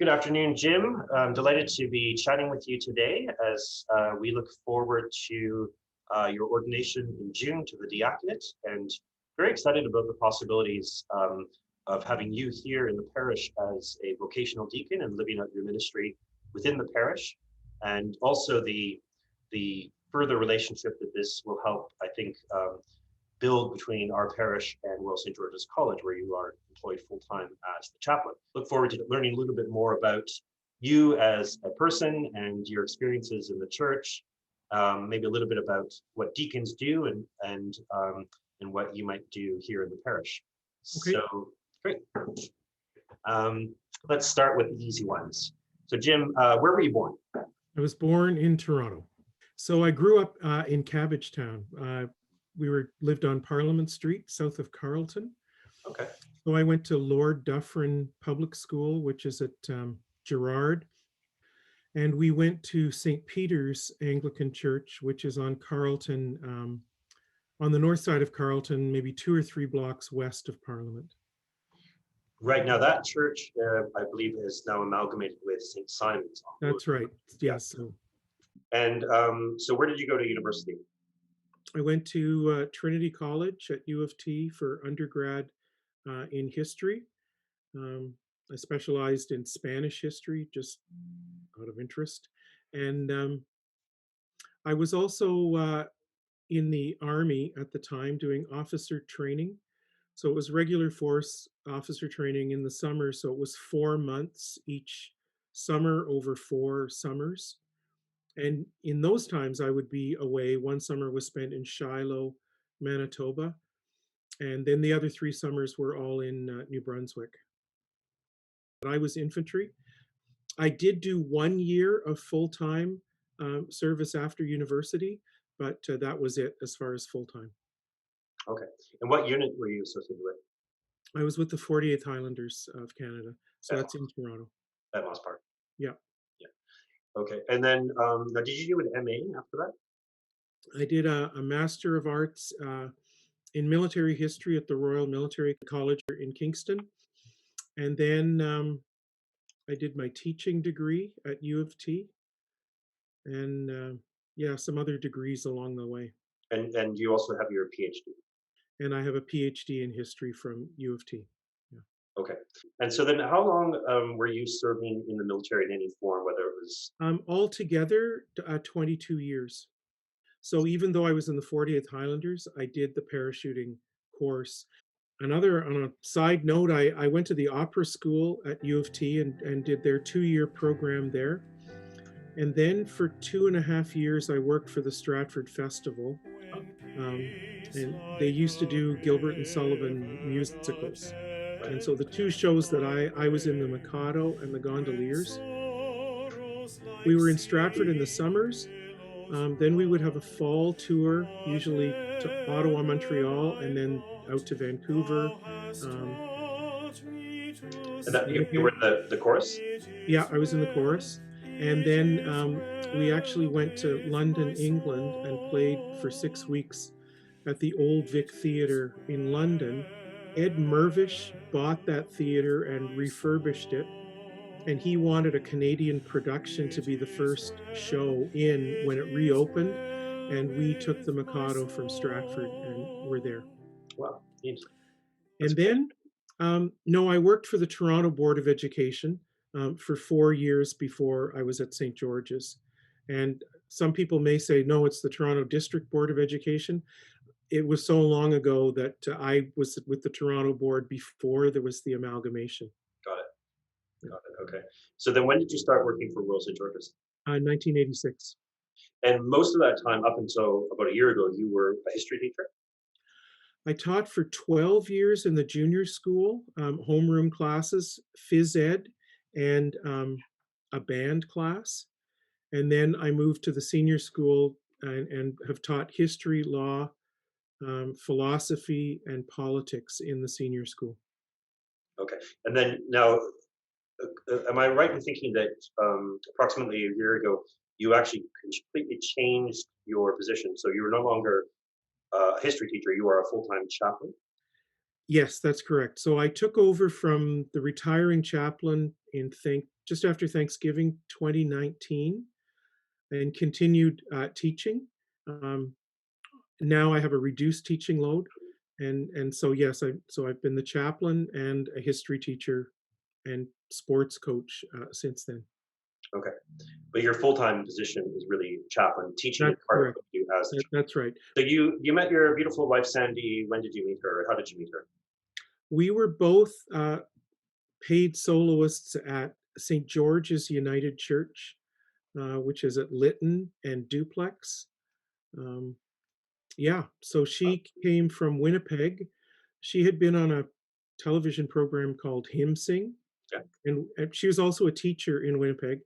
Good afternoon, Jim. I'm delighted to be chatting with you today as we look forward to your ordination in June to the diaconate, and very excited about the possibilities of having you here in the parish as a vocational deacon and living out your ministry within the parish, and also the further relationship that this will help, I think, build between our parish and Royal St. George's College, where you are employed full-time as the chaplain. Look forward to learning a little bit more about you as a person and your experiences in the church, maybe a little bit about what deacons do and what you might do here in the parish. Okay. So, great. Let's start with the easy ones. So Jim, where were you born? I was born in Toronto. So I grew up in Cabbagetown. We lived on Parliament Street, south of Carleton. Okay. So I went to Lord Dufferin Public School, which is at Gerrard. And we went to St. Peter's Anglican Church, which is on Carleton, on the north side of Carleton, maybe 2 or 3 blocks west of Parliament. Right, now that church, I believe, is now amalgamated with St. Simon's. That's right. Yes. So. And so where did you go to university? I went to Trinity College at U of T for undergrad in history. I specialized in Spanish history, just out of interest. And I was also in the Army at the time doing officer training. So it was regular force officer training in the summer. So it was 4 months each summer over 4 summers. And in those times, I would be away. One summer was spent in Shiloh, Manitoba. And then the other 3 summers were all in New Brunswick. I was infantry. I did do 1 year of full-time service after university, but that was it as far as full-time. Okay. And what unit were you associated with? I was with the 48th Highlanders of Canada. So that's in Toronto. At Moss Park. Yeah. Okay. And then now did you do an MA after that? I did a Master of Arts in military history at the Royal Military College in Kingston. And then I did my teaching degree at U of T. And yeah, some other degrees along the way. And you also have your PhD? And I have a PhD in history from U of T. Yeah. Okay. And so then how long were you serving in the military in any form, whether it was? Altogether, 22 years. So even though I was in the 48th Highlanders, I did the parachuting course. On a side note, I went to the opera school at U of T and did their 2-year program there. And then for 2.5 years, I worked for the Stratford Festival. And they used to do Gilbert and Sullivan musicals. And so the 2 shows that I was in, the Mikado and the Gondoliers. We were in Stratford in the summers. Then we would have a fall tour, usually to Ottawa, Montreal, and then out to Vancouver. And that, you were in the chorus? Yeah, I was in the chorus. And then we actually went to London, England, and played for 6 weeks at the Old Vic Theatre in London. Ed Mirvish bought that theatre and refurbished it. And he wanted a Canadian production to be the first show in when it reopened. And we took the Mikado from Stratford and were there. Wow. And then, no, I worked for the Toronto Board of Education for 4 years before I was at St. George's. And some people may say, no, it's the Toronto District Board of Education. It was so long ago that I was with the Toronto Board before there was the amalgamation. Got it. Okay. So then when did you start working for Royal St. George's? 1986. And most of that time, up until about a year ago, you were a history teacher? I taught for 12 years in the junior school, homeroom classes, phys ed, and a band class. And then I moved to the senior school and have taught history, law, philosophy, and politics in the senior school. Okay. And then now, am I right in thinking that approximately a year ago, you actually completely changed your position? So you were no longer a history teacher, you are a full-time chaplain? Yes, that's correct. So I took over from the retiring chaplain in, just after Thanksgiving 2019 and continued teaching. Um, Now I have a reduced teaching load, and so yes, I've been the chaplain and a history teacher and sports coach since then. Okay. But your full-time position is really chaplain. Teaching is That's part of correct. what you do as a That's right. so you met your beautiful wife Sandy. When did you meet her? How did you meet her? We were both paid soloists at St. George's United Church, which is at Lytton and Duplex. Um, yeah, so Uh, she came from Winnipeg. She had been on a television program called Hymn Sing, yeah. and she was also a teacher in Winnipeg,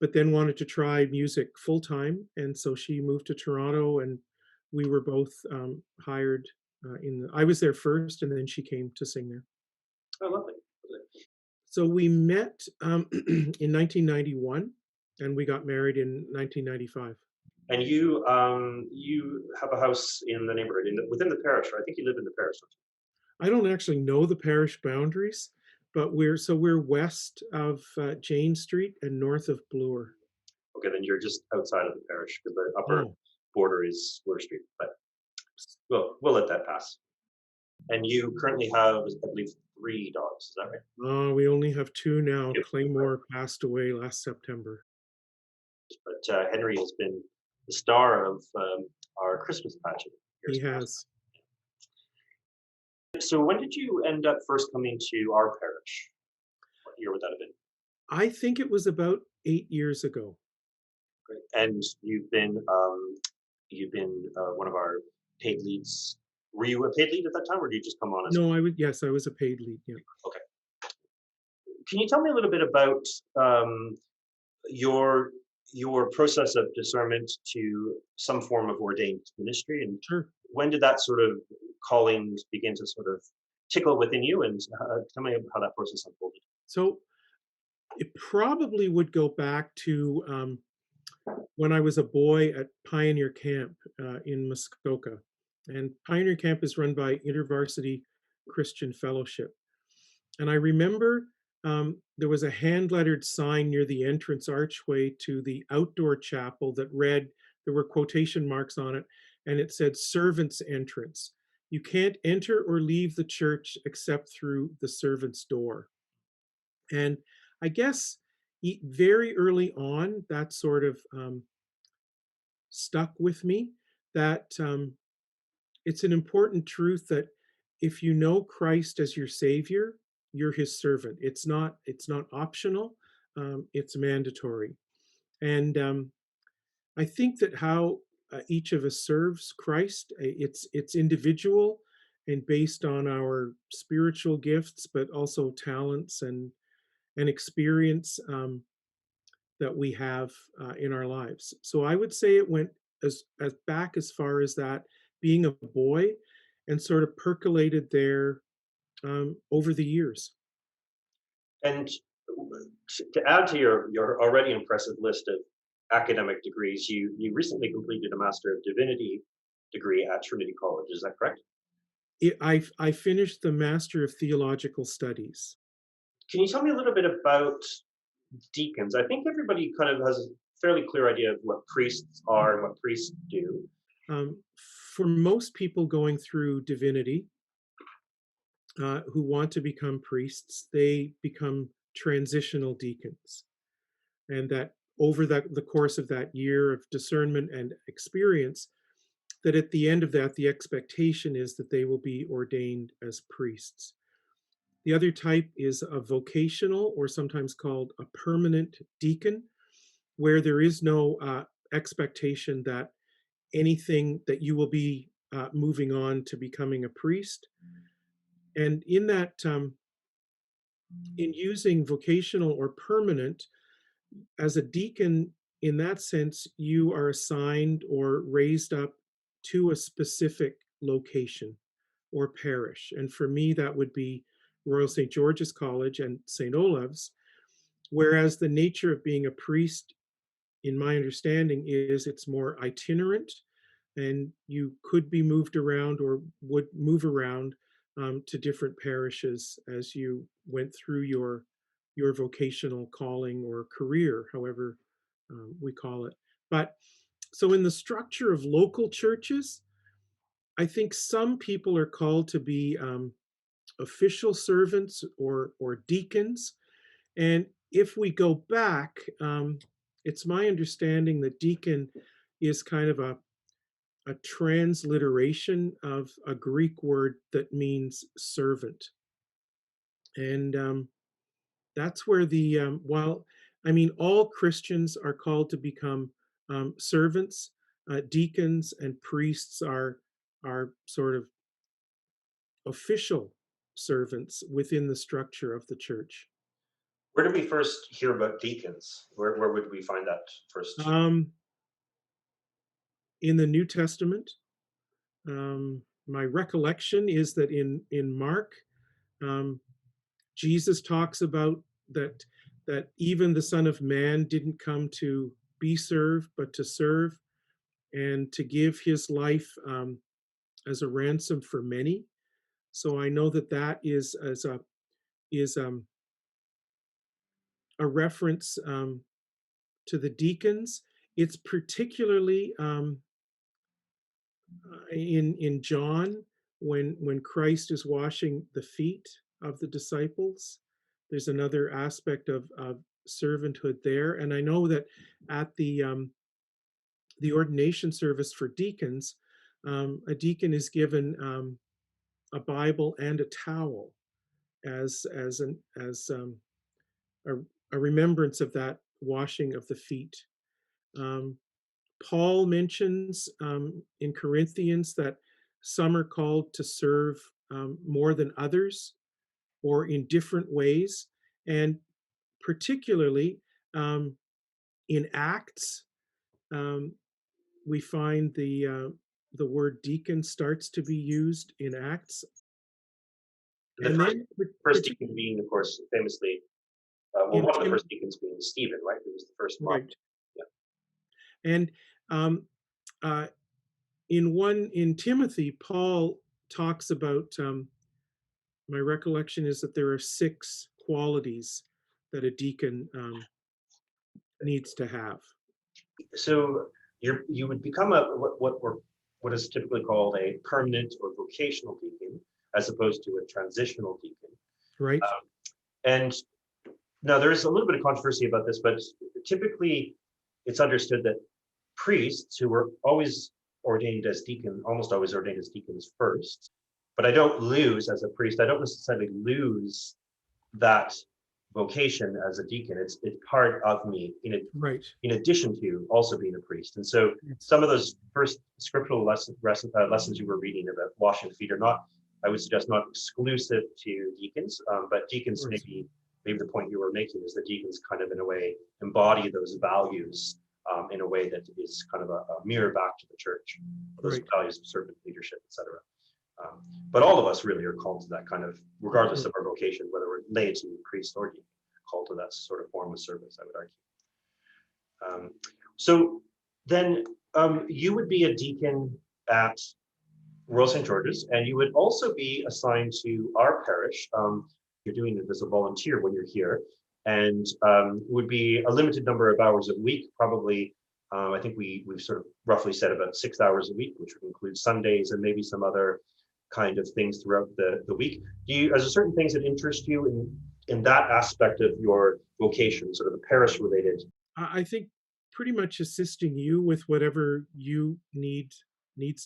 but then wanted to try music full time, and so she moved to Toronto, and we were both hired. I was there first, and then she came to sing there. Oh, lovely. Lovely. So we met in 1991, and we got married in 1995. And you have a house in the neighborhood within the parish, right? I think you live in the parish, don't I don't actually know the parish boundaries, but we're west of Jane Street and north of Bloor. you? Okay, then you're just outside of the parish because the upper Oh, border is Bloor Street. But we'll let that pass. And you currently have, I believe, 3 dogs. Is that right? we only have two now. Two. Claymore passed away last September. But Henry has been the star of our Christmas pageant He years past. has. So when did you end up first coming to our parish? What year would that have been? I think it was about 8 years ago. Great. And you've been one of our paid leads. Were you a paid lead at that time, or did you just come on as? No, I would. Yes, I was a paid lead. Yeah. Okay. Can you tell me a little bit about um, your your process of discernment to some form of ordained ministry, and Sure. when did that sort of calling begin to sort of tickle within you? And tell me how that process unfolded. So it probably would go back to when I was a boy at Pioneer Camp in Muskoka. And Pioneer Camp is run by InterVarsity Christian Fellowship. And I remember there was a hand lettered sign near the entrance archway to the outdoor chapel that read, there were quotation marks on it, and it said, servant's entrance. You can't enter or leave the church except through the servant's door. And I guess very early on, that sort of stuck with me that it's an important truth that if you know Christ as your savior, you're his servant. It's not optional. It's mandatory. And I think that how each of us serves Christ, it's individual and based on our spiritual gifts, but also talents and experience that we have in our lives. So I would say it went as back as far as that, being a boy, and sort of percolated there over the years. And to add to your already impressive list of academic degrees, you recently completed a Master of Divinity degree at Trinity College. Is that correct? I finished the Master of Theological Studies. Can you tell me a little bit about deacons? I think everybody kind of has a fairly clear idea of what priests are and what priests do. Um, for most people going through divinity who want to become priests, they become transitional deacons. And that over the course of that year of discernment and experience, that at the end of that, the expectation is that they will be ordained as priests. The other type is a vocational, or sometimes called a permanent deacon, where there is no expectation that anything that you will be moving on to becoming a priest. And in that, in using vocational or permanent, as a deacon, in that sense, you are assigned or raised up to a specific location or parish. And for me, that would be Royal St. George's College and St. Olave's. Whereas the nature of being a priest, in my understanding, is it's more itinerant and you could be moved around or would move around to different parishes as you went through your vocational calling or career, however we call it. But so in the structure of local churches, I think some people are called to be official servants or deacons. And if we go back, it's my understanding that deacon is kind of a transliteration of a Greek word that means servant. And that's where while I mean, all Christians are called to become servants, deacons and priests are sort of official servants within the structure of the church. Where did we first hear about deacons? Where would we find that first? Um, in the New Testament, my recollection is that in Mark, um, Jesus talks about that even the Son of Man didn't come to be served, but to serve and to give his life as a ransom for many. So I know that that is a reference to the deacons. It's particularly in John when Christ is washing the feet of the disciples. There's another aspect of servanthood there, and I know that at the ordination service for deacons, a deacon is given a Bible and a towel as a, a remembrance of that washing of the feet. Um, Paul mentions in Corinthians that some are called to serve more than others or in different ways. And particularly um, in Acts, um, we find the word deacon starts to be used in Acts. The And first then first deacon being, of course, famously, well, in one of the Tim, first deacons being Stephen, right? Who was the first monk. right. Yeah. And um, uh, in Timothy, Paul talks about my recollection is that there are 6 qualities that a deacon needs to have. So you would become what is typically called a permanent or vocational deacon, as opposed to a transitional deacon. Right? Um, and now there's a little bit of controversy about this, but typically it's understood that priests who were always ordained as deacon, almost always ordained as deacons first, but I don't lose as a priest. I don't necessarily lose that vocation as a deacon. It's part of me Right. in addition to also being a priest. And so Yes. some of those first scriptural lessons you were reading about washing feet are not, I would suggest, not exclusive to deacons, but Of deacons course. maybe the point you were making is that deacons kind of in a way embody those values in a way that is kind of a mirror back to the church, those Right. values of servant leadership, etc. But all of us really are called to that kind of, regardless Right. of our vocation, whether we're laity, priest, or deacon, called to that sort of form of service, I would argue. So then you would be a deacon at Royal St. George's, and you would also be assigned to our parish. You're doing it as a volunteer when you're here, and would be a limited number of hours a week, probably. I think we've sort of roughly said about 6 hours a week, which would include Sundays and maybe some other kind of things throughout the week. Are there certain things that interest you in that aspect of your vocation, sort of the parish related? I think pretty much assisting you with whatever you needs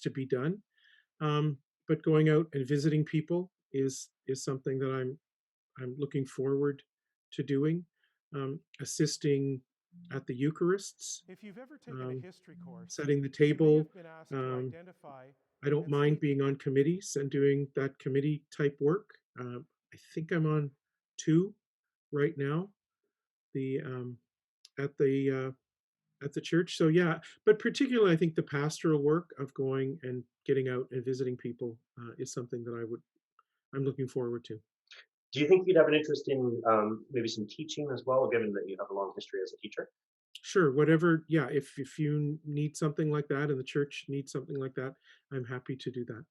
to be done. Um, but going out and visiting people is something that I'm looking forward to doing. Assisting at the Eucharists, If you've ever taken a um, history course, setting the you may table. have been asked to Um, identify I don't and mind state being on committees and doing that committee type work. I think I'm on 2 right now. The at the at the church. So yeah, but particularly I think the pastoral work of going and getting out and visiting people is something that I'm looking forward to. Do you think you'd have an interest in maybe some teaching as well, given that you have a long history as a teacher? Sure, whatever. Yeah, if you need something like that and the church needs something like that, I'm happy to do that.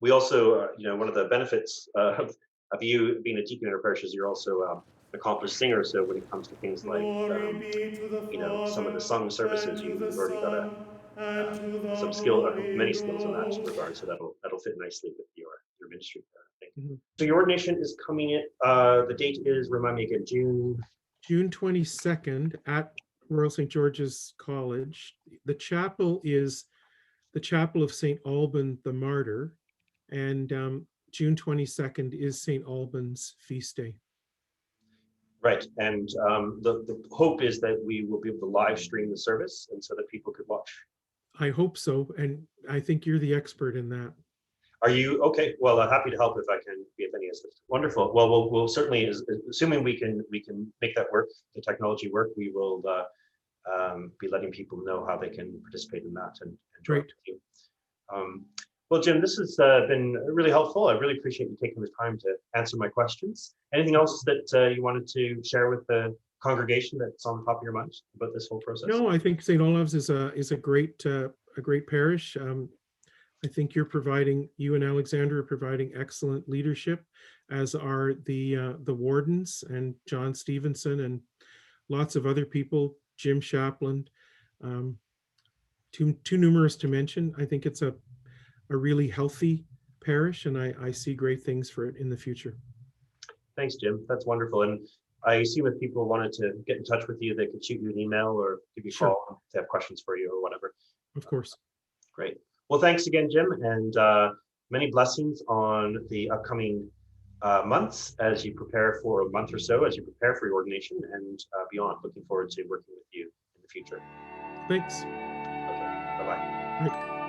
We also, one of the benefits of you being a deacon in our parish is you're also accomplished singer, so when it comes to things like Glory be to the some of the Father, sung and services, to the you've already got a Son, and to the some skill, or Holy many skills in that Ghost. regard, so that'll fit nicely with your ministry there, I think. Mhm. So your ordination is coming in. The date is, remind me again, June. June 22nd at Royal St. George's College. The chapel is the Chapel of St. Alban the Martyr, and June 22nd is St. Alban's feast day. Right, and the hope is that we will be able to live stream the service, and so that people could watch. I hope so, and I think you're the expert in that. Are you okay? Well, happy to help if I can be of any assistance. Wonderful. Well, we'll certainly, assuming we can make that work, the technology work, we will be letting people know how they can participate in that and join Great. with you. Um, well, Jim, this has been really helpful. I really appreciate you taking the time to answer my questions. Anything else that you wanted to share with the congregation that's on the top of your mind about this whole process? No, I think St. Olave's is a great parish. I think you and Alexander are providing excellent leadership, as are the wardens and John Stevenson and lots of other people, Jim Chaplin, um, too numerous to mention. I think it's a really healthy parish, and I see great things for it in the future. Thanks, Jim. That's wonderful. And I assume if people wanted to get in touch with you, they could shoot you an email or give you a Sure. call if they have questions for you or whatever. Of course. Great. Well, thanks again, Jim, and many blessings on the upcoming months as you prepare for a month or so, as you prepare for your ordination and beyond. Looking forward to working with you in the future. Thanks. Okay. Bye-bye. Bye.